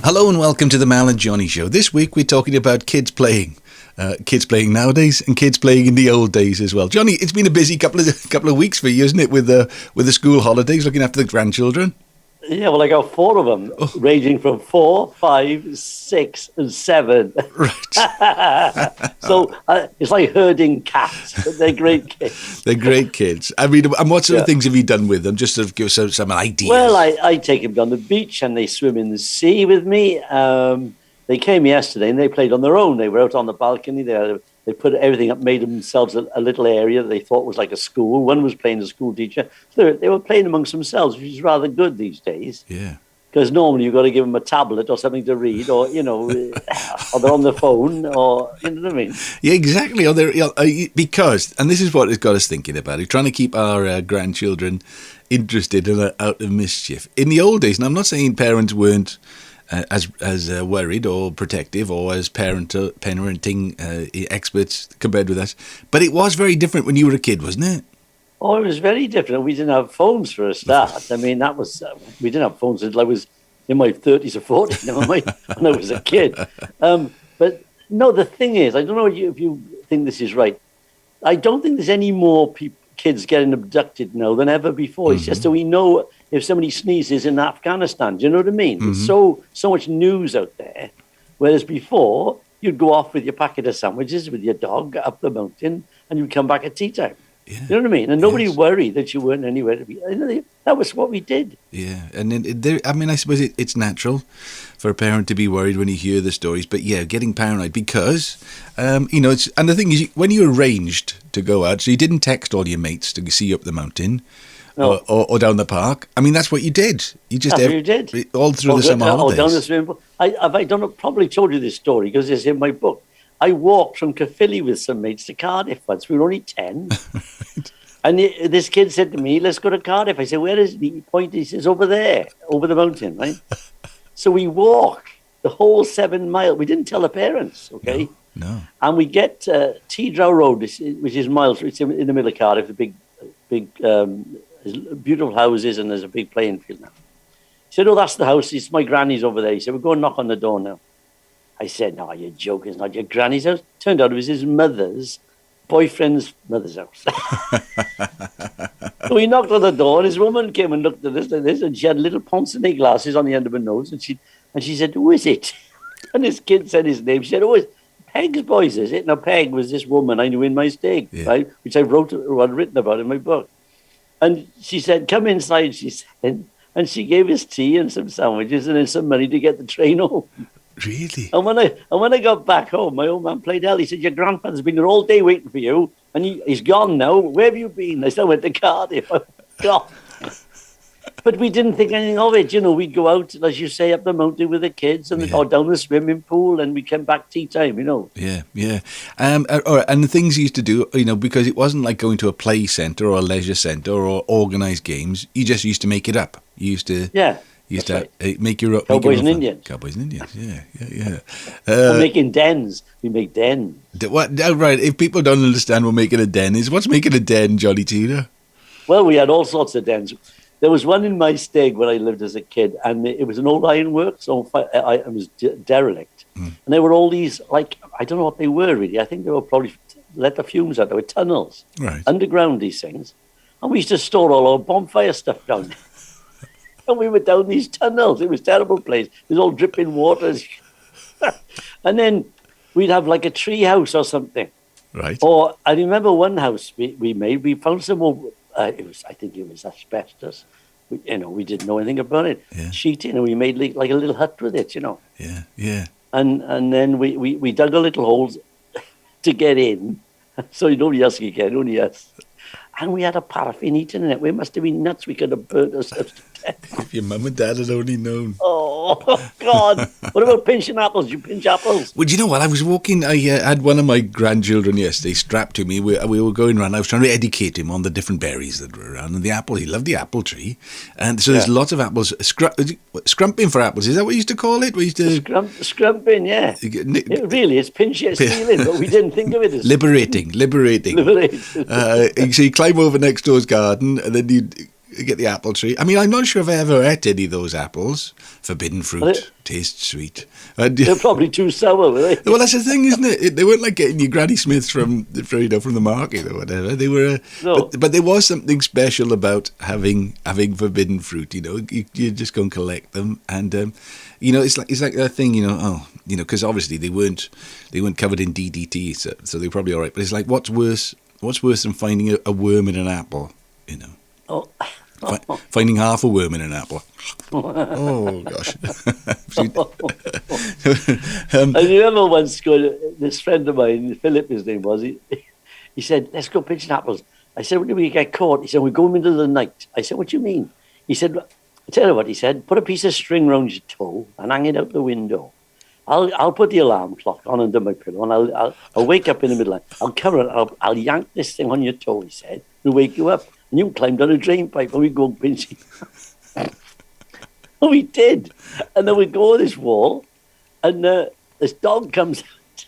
Hello and welcome to the Mal and Johnny Show. This week we're talking about kids playing. Kids playing nowadays and kids playing in the old days as well. Johnny, it's been a busy couple of weeks for you, isn't it, with the school holidays, looking after the grandchildren? Yeah, well, I got 4 of them, ranging from 4, 5, 6, and 7. Right. So it's like herding cats, but they're great kids. They're great kids. I mean, and what sort of things have you done with them, just to give us some ideas? Well, I take them down the beach and they swim in the sea with me. They came yesterday and they played on their own. They were out on the balcony. They put everything up, made themselves a little area that they thought was like a school. One was playing a school teacher. So they were playing amongst themselves, which is rather good these days. Yeah. Because normally you've got to give them a tablet or something to read, or, or they're on the phone, or, you know what I mean? Yeah, exactly. Or because, and this is what it's got us thinking about, we're trying to keep our grandchildren interested and out of mischief. In the old days, and I'm not saying parents weren't as worried or protective or as parenting experts compared with us, but it was very different when you were a kid, wasn't it? Oh, it was very different. We didn't have phones for a start. I mean, that was we didn't have phones until I was in my 30s or 40s. Never mind when I was a kid. But no, the thing is, I don't know if you think this is right. I don't think there's any more kids getting abducted now than ever before. Mm-hmm. It's just that we know if somebody sneezes in Afghanistan. Do you know what I mean? Mm-hmm. There's so much news out there. Whereas before, you'd go off with your packet of sandwiches with your dog up the mountain, and you'd come back at tea time. Yeah. You know what I mean? And nobody worried that you weren't anywhere to be. That was what we did. Yeah, and I suppose it's natural for a parent to be worried when you hear the stories, but yeah, getting paranoid because, it's, and the thing is, when you arranged to go out, so you didn't text all your mates to see you up the mountain. No. Or down the park. I mean, that's what you did. You just you did all through the summer holidays. Down the swimming pool. I probably told you this story because it's in my book. I walked from Caerphilly with some mates to Cardiff once. We were only 10. Right. And this kid said to me, let's go to Cardiff. I said, where is he? He pointed, he says, over there, over the mountain, right? So we walk the whole 7 miles. We didn't tell the parents, okay? No. And we get Tedraw Road, which is miles. It's in the middle of Cardiff, the big beautiful houses, and there's a big playing field now. He said, oh, that's the house. It's my granny's over there. He said, we'll go and knock on the door now. I said, no, you're joking. It's not your granny's house. Turned out it was his mother's boyfriend's mother's house. So he knocked on the door, and his woman came and looked at us like this, and she had little pince-nez glasses on the end of her nose, and she said, who is it? And this kid said his name. She said, oh, it's Peg's boys, is it? Now, Peg was this woman I knew in my stake, right, which I'd written about in my book. And she said, come inside, she said, and she gave us tea and some sandwiches and then some money to get the train home. Really? And when I got back home, my old man played hell. He said, your grandfather's been here all day waiting for you, and he's gone now. Where have you been? I said, I went to Cardiff. God. But we didn't think anything of it. We'd go out, as you say, up the mountain with the kids or down the swimming pool, and we came back tea time, Yeah, yeah. And the things you used to do, because it wasn't like going to a play centre or a leisure centre or organised games. You just used to make it up. You used to... Yeah. You used to make your own... Cowboys and Indians. Cowboys and Indians, yeah. We're making dens. We make dens. What? Oh, right, if people don't understand what making a den is, what's making a den, Johnny Tudor? Well, we had all sorts of dens. There was one in my stag when I lived as a kid, and it was an old ironworks, so it was derelict. Mm. And there were all these, I don't know what they were really. I think they were probably let the fumes out. There were tunnels, right, underground, these things. And we used to store all our bonfire stuff down there. And we were down these tunnels. It was a terrible place. It was all dripping waters. And then we'd have like a tree house or something. Right. Or I remember one house we made. We found some more. I think it was asbestos. We didn't know anything about it. Yeah. Sheeting, and we made like a little hut with it. Yeah, yeah. And then we dug a little holes to get in, so nobody else could get in, only us. And we had a paraffin heater in it. We must have been nuts. We could have burnt ourselves to death. If your mum and dad had only known. Oh, God. What about pinching apples? You pinch apples? Well, do you know what? I was walking. I had one of my grandchildren yesterday strapped to me. We were going around. I was trying to educate him on the different berries that were around. And the apple, he loved the apple tree. And so there's lots of apples. Scrumping for apples. Is that what you used to call it? We used to... Scrumping, yeah. It's pinching, stealing, but we didn't think of it as... Liberating. Liberating. So you climb over next door's garden, and then you'd You get the apple tree. I mean, I'm not sure if I ever ate any of those apples. Forbidden fruit, tastes sweet. They're probably too sour, were they? Well, that's the thing, isn't it? They weren't like getting your Granny Smiths from the market or whatever. They were, No. but there was something special about having forbidden fruit. You just go and collect them, and it's like that thing. Because obviously they weren't covered in DDT, so they're probably all right. But it's like, what's worse than finding a worm in an apple? Oh. Finding half a worm in an apple. Oh gosh! I remember once this friend of mine, Philip, his name was. He said, "Let's go pitching apples." I said, "When do we get caught?" He said, "We're going into the night." I said, "What do you mean?" He said, "I tell you what." He said, "Put a piece of string round your toe and hang it out the window. I'll put the alarm clock on under my pillow, and I'll wake up in the middle. I'll cover it. I'll yank this thing on your toe." He said, "And wake you up." And you climbed on a drain pipe and we go pinching. And we did. And then we go on this wall and this dog comes out.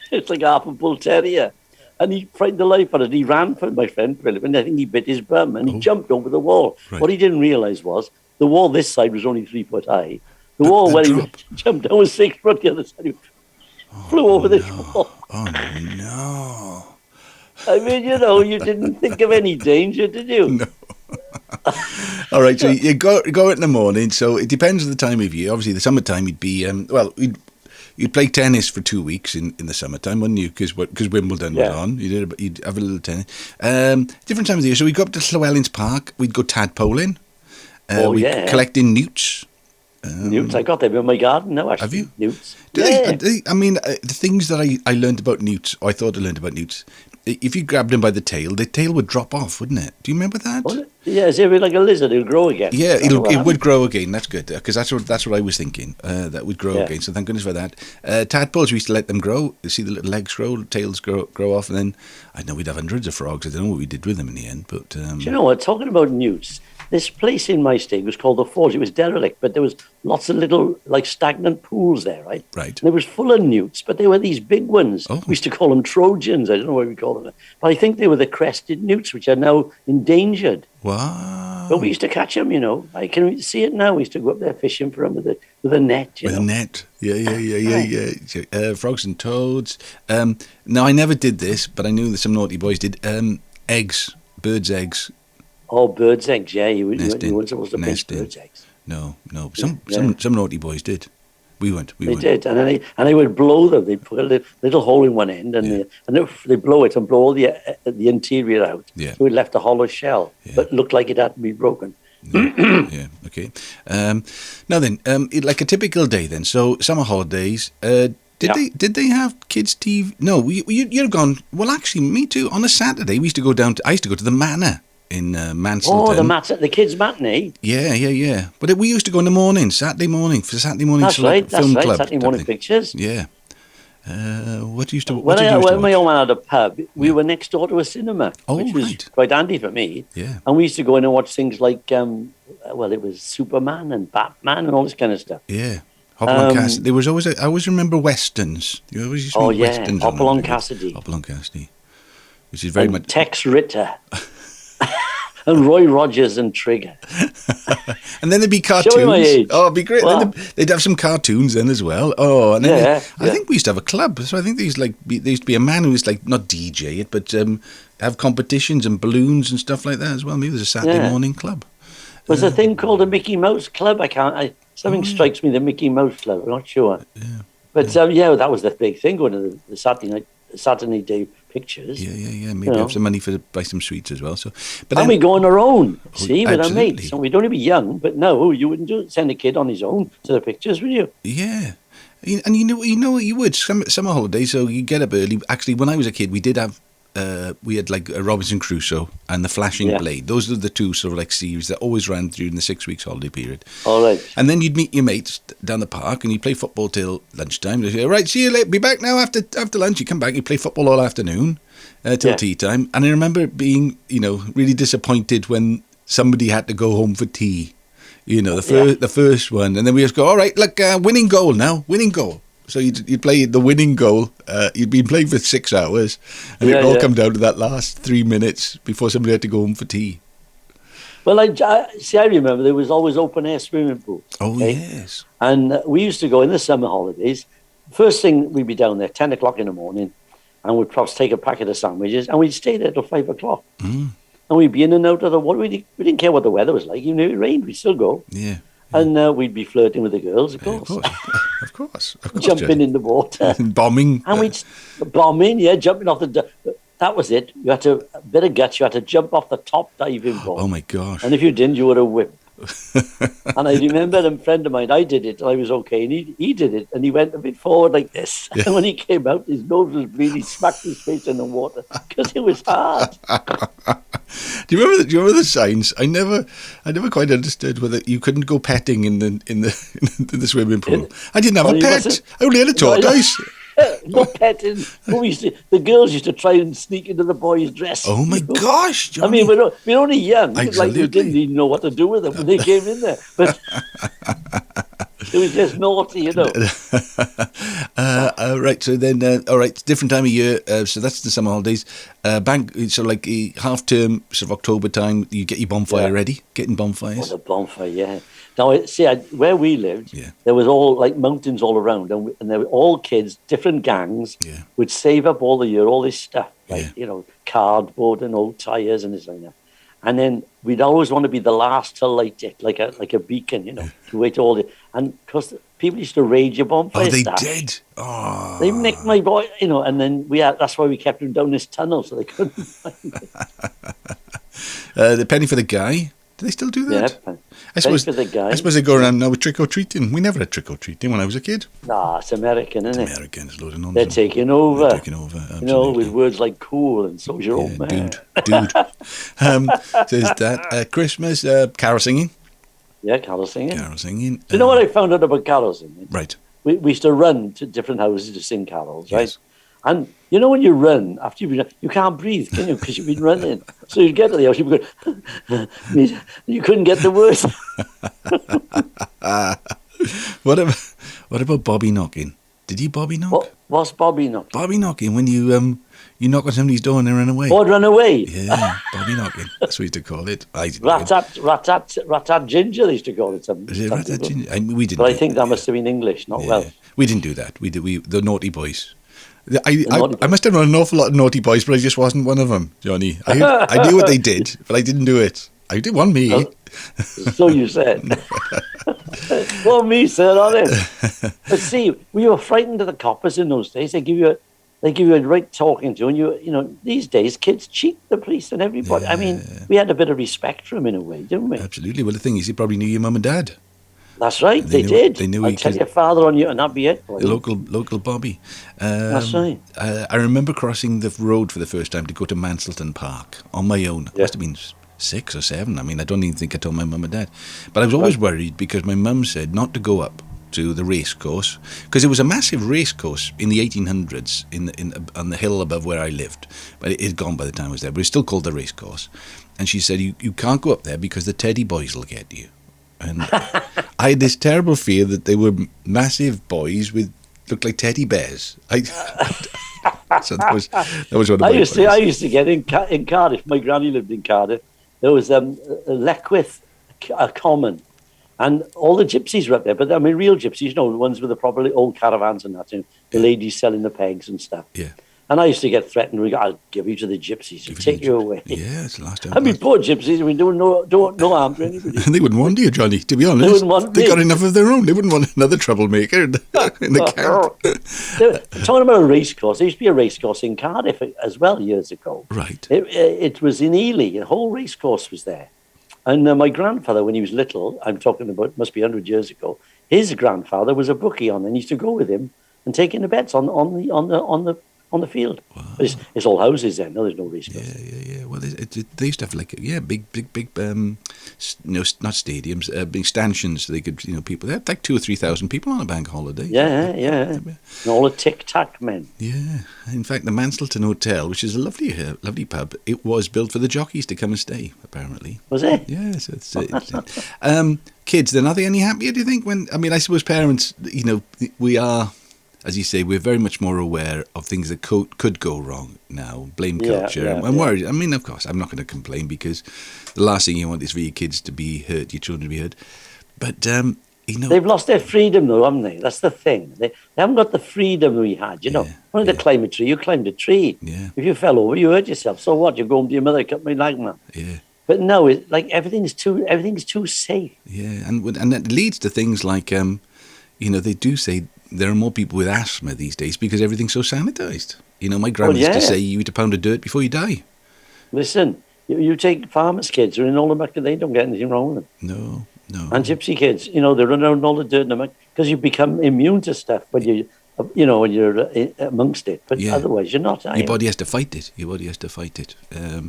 It's like half a bull terrier. And he frightened the life out of it. He ran for my friend Philip and I think he bit his bum and he jumped over the wall. Right. What he didn't realise was the wall this side was only 3 foot high. The wall where he jumped down was 6 foot the other side. He flew over this wall. Oh no. I mean, you didn't think of any danger, did you? No. All right, so you go out in the morning. So it depends on the time of year. Obviously, the summertime you'd be you'd play tennis for 2 weeks in the summertime, wouldn't you? Because Wimbledon was on. You'd have a little tennis. Different times of the year. So we'd go up to Llewellyn's Park. We'd go tadpoling. Collecting newts. Newts, I got them in my garden now, actually. Have you? Newts. The things that I learned about newts, or I thought I learned about newts, if you grabbed them by the tail would drop off, wouldn't it? Do you remember that? Oh, yeah, is it like a lizard? It'll grow again. Yeah, it would grow again. That's good, because that's what I was thinking. That would grow again. So thank goodness for that. Tadpoles, we used to let them grow. You see the little legs grow, tails grow off, and then I know we'd have hundreds of frogs. I don't know what we did with them in the end, but do you know what? Talking about newts, this place in my state was called the Forge. It was derelict, but there was lots of little, like, stagnant pools there, right? Right. And it was full of newts, but they were these big ones. Oh. We used to call them Trojans. I don't know why we call them. But I think they were the crested newts, which are now endangered. Wow. But we used to catch them, I can see it now. We used to go up there fishing for them with a net, With a net. Yeah. Frogs and toads. Now, I never did this, but I knew that some naughty boys did. Eggs. Birds' eggs. Oh, birds' eggs, yeah. You weren't supposed to pinch birds' eggs. No. Some naughty boys did. We weren't. They did, and they would blow them. They'd put a little hole in one end, and they blow it and blow all the interior out. Yeah. So it left a hollow shell, but it looked like it had to be broken. Yeah. Okay. Now then, like a typical day then. So summer holidays. Did they have kids' TV? No, you'd gone. Well, actually, me too. On a Saturday, I used to go to the Manor in Manston. Oh, the kids' matinee. Yeah. But we used to go in the morning, Saturday morning film club. Saturday morning pictures. Yeah. What used to? When my old man had a pub, we were next door to a cinema, which was quite handy for me. Yeah. And we used to go in and watch things like, it was Superman and Batman and all this kind of stuff. Yeah. Hopalong Cassidy. There was always I always remember westerns. You always used to westerns. Hopalong Cassidy. Hopalong Cassidy, which is very much Tex Ritter. And Roy Rogers and Trigger. And then there'd be cartoons. Showing my age. Oh, it'd be great. They'd have some cartoons then as well. Oh, and then I think we used to have a club. So I think there used to be a man who was like, not DJ it, but have competitions and balloons and stuff like that as well. Maybe there's a Saturday morning club. Was a thing called the Mickey Mouse Club. Something strikes me, the Mickey Mouse Club. I'm not sure. Yeah. But that was the big thing, going to the Saturday day pictures. Yeah. Maybe have some money to buy some sweets as well. So, and we go on our own, with our mates. So we'd only be young, but no, you wouldn't send a kid on his own to the pictures, would you? Yeah. And you know what you would, summer holidays, so you get up early. Actually, when I was a kid, we had like a Robinson Crusoe and the Flashing Blade. Those are the two sort of like series that always ran through in the 6 weeks holiday period. All right. And then you'd meet your mates down the park and you'd play football till lunchtime. They'd say, right, see you later. Be back now after lunch. You come back, you play football all afternoon till tea time. And I remember being, really disappointed when somebody had to go home for tea. The first one. And then we just go, all right, look, winning goal now, winning goal. So you'd play the winning goal. You'd been playing for 6 hours, and it'd all come down to that last 3 minutes before somebody had to go home for tea. Well, I remember there was always open air swimming pools. Oh, okay? yes. And we used to go in the summer holidays. First thing, we'd be down there 10 o'clock in the morning, and we'd perhaps take a packet of sandwiches, and we'd stay there till 5 o'clock. Mm. And we'd be in and out of the water. We didn't care what the weather was like. Even if it rained, we'd still go. Yeah. And we'd be flirting with the girls, of course. Of course. Of course. Jumping in the water. Bombing. And we'd bombing, jumping off the... That was it. You had to... A bit of guts. You had to jump off the top diving board. Oh, my gosh. And if you didn't, you were a whip. And I remember a friend of mine, I did it, and I was okay, and he did it, and he went a bit forward like this. Yeah. And when he came out, his nose was bleeding, smacked his face in the water, because it was hard. Do you remember the signs? I never quite understood whether you couldn't go petting in the swimming pool. I didn't have a pet. I only had a tortoise. No petting. The girls used to try and sneak into the boys' dress. Oh my gosh, Johnny. I mean, we're only young. Absolutely. Like we didn't even know what to do with them when they came in there. But it was just naughty, Right, so then, all right, different time of year. So that's the summer holidays. So like half term, sort of October time, you get your bonfire ready. Getting bonfires. Oh, the bonfire, yeah. Now, where we lived, Yeah. there was all like mountains all around, and there were all kids, different gangs, Yeah. would save up all the year, all this stuff, like, Yeah. cardboard and old tyres and this like that. And then we'd always want to be the last to light it, like a beacon, to wait all the... And because people used to raid your bonfire. Oh, they stash. did? Oh. They nicked my boy, and then that's why we kept them down this tunnel, so they couldn't find it. The penny for the guy. Do they still do that? Yeah, I suppose for the guy. I suppose they go around now with trick-or-treating. We never had trick-or-treating when I was a kid. Nah, it's American, isn't it? American, it's a load of nonsense. They're taking over. Absolutely. With words like cool and so's your old man. Dude. So there's that. Christmas, carol singing. Yeah, carol singing. Do you know what I found out about carol singing? Right. We used to run to different houses to sing carols, right? Yes. And when you run, after you've been, you can't breathe, can you? Because you've been running. So you'd get to the house, you'd go, you couldn't get the words. What about Bobby knocking? Did you Bobby knock? What's Bobby knocking? Bobby knocking, when you knock on somebody's door and they run away. Oh, run away. Yeah, Bobby knocking. That's what we used to call it. Rat-tat ginger, they used to call it. Is it rat-tat ginger? We didn't. But I think that must have been English, not Welsh. We didn't do that. We the naughty boys. I must have known an awful lot of naughty boys, but I just wasn't one of them, Johnny. I knew what they did, but I didn't do it. I did one me. So you said. Well, me said on it. But see, we were frightened of the coppers in those days. They give you a right talking to, and these days kids cheat the police and everybody. Yeah. I mean, we had a bit of respect for them in a way, didn't we? Absolutely. Well, the thing is, you probably knew your mum and dad. That's right, they did. They knew I'd tell your father on you, and that'd be it. The local Bobby. That's right. I remember crossing the road for the first time to go to Mansleton Park on my own. It must have been 6 or 7. I mean, I don't even think I told my mum and dad. But I was always worried because my mum said not to go up to the race course, because it was a massive race course in the 1800s on the hill above where I lived. But it had gone by the time I was there, but it's still called the race course. And she said, you can't go up there because the teddy boys will get you. And I had this terrible fear that they were massive boys looked like teddy bears. So that was one of my I used to get in Cardiff. My granny lived in Cardiff. There was Leckwith Common, and all the gypsies were up there. But I mean, real gypsies, the ones with the proper old caravans and that. The ladies selling the pegs and stuff. Yeah. And I used to get threatened. I'll give you to the gypsies. They'll take you away. Yeah, it's the last time. I mean, poor gypsies. I mean, doing no harm to anybody. And they wouldn't want you, Johnny, to be honest. They wouldn't want They me. got enough of their own. They wouldn't want another troublemaker in the camp. Talking about a race course, there used to be a race course in Cardiff as well years ago. Right. It was in Ely. A whole race course was there. And my grandfather, when he was little, I'm talking about, must be 100 years ago, his grandfather was a bookie and he used to go with him and take in the bets on the field. Wow. It's all houses then. No, there's no race course. Yeah. Well, they used to have big, not stadiums, big stanchions. So they could, people. They had like 2,000 or 3,000 people on a bank holiday. Yeah. And all the tic-tac men. Yeah. In fact, the Mansleton Hotel, which is a lovely pub, it was built for the jockeys to come and stay. Apparently. Was it? Yes. Kids, then are they any happier? Do you think? I suppose parents, we are. as you say, we're very much more aware of things that could go wrong now. Blame culture. I'm worried. I mean, of course, I'm not going to complain because the last thing you want is for your kids to be hurt, your children to be hurt. But, they've lost their freedom, though, haven't they? That's the thing. They haven't got the freedom we had, you know. Wanted to climb a tree, you climbed a tree. Yeah. If you fell over, you hurt yourself. So what? You go home to your mother, cut my leg, man. Yeah. But no, everything's too safe. Yeah, and it leads to things like, they do say there are more people with asthma these days because everything's so sanitised. My grandma used to say you eat a pound of dirt before you die. Listen, you take farmers' kids who are in all the muck, they don't get anything wrong with them. No. And gypsy kids, they run around all the dirt and the muck because you become immune to stuff when you're amongst it. But otherwise, you're not. Your body has to fight it.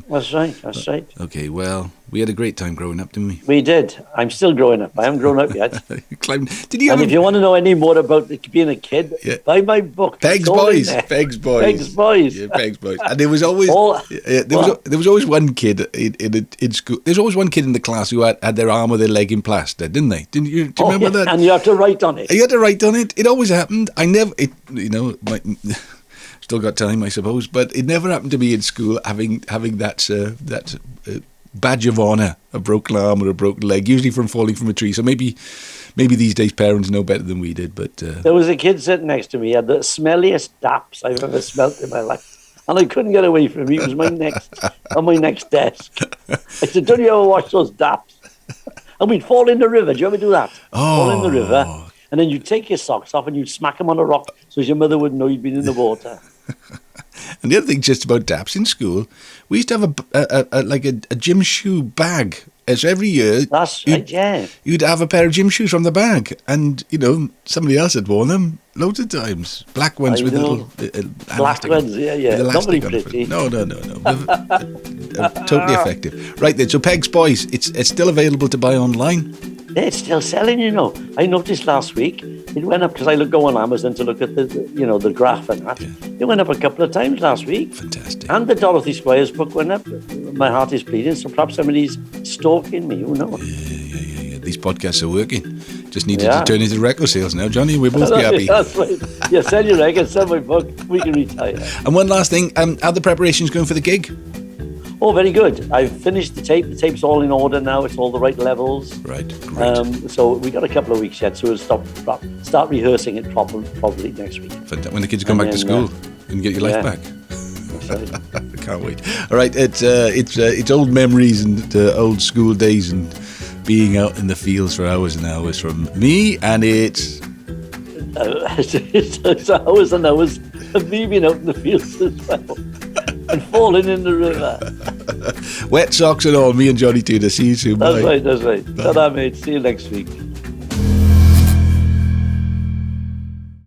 That's right. Okay, well, we had a great time growing up, didn't we? We did. I'm still growing up. I haven't grown up yet. Did you? And if you want to know any more about being a kid, buy my book. Peg's Boys. Yeah, Peg's Boys. And there was always there was always one kid in school. There's always one kid in the class who had their arm or their leg in plaster, didn't they? Do you remember that? And you had to write on it. You had to write on it. It always happened. Still got time, I suppose, but it never happened to me in school having that badge of honour, a broken arm or a broken leg, usually from falling from a tree. So maybe these days parents know better than we did. But there was a kid sitting next to me. He had the smelliest daps I've ever smelt in my life, and I couldn't get away from him. He was on my next desk. I said, "Don't you ever wash those daps?" And we'd fall in the river. Do you ever do that? Fall in the river. And then you'd take your socks off and you'd smack them on a rock so your mother wouldn't know you'd been in the water. And the other thing just about daps in school, we used to have a gym shoe bag. So every year, that's right, yeah. You'd have a pair of gym shoes from the bag, and somebody else had worn them loads of times. Black ones with little black ones, yeah. Not very pretty. No. Totally effective. Right then, so Peg's Boys, it's still available to buy online. Yeah, it's still selling, I noticed last week it went up because I go on Amazon to look at the graph and that. Yeah. It went up a couple of times last week. Fantastic. And the Dorothy Squires book went up. My heart is bleeding, so perhaps somebody's stalking me. Who knows? Yeah. These podcasts are working. Just needed to turn into record sales now, Johnny. We'll both be happy. That's right. Yeah, sell your record, sell my book. We can retire. And one last thing, how are the preparations going for the gig? Oh, very good. I've finished the tape. The tape's all in order now. It's all the right levels. Right, great. So we got a couple of weeks yet, so we'll start rehearsing it probably next week. When the kids come back to school, you can get your life back. That's right. I can't wait. All right, it's old memories and old school days and being out in the fields for hours and hours from me, and it's hours and hours of me being out in the fields as well. And falling in the river. Wet socks and all, me and Johnny Tudor. See you soon. That's right. Ta-da, mate. See you next week.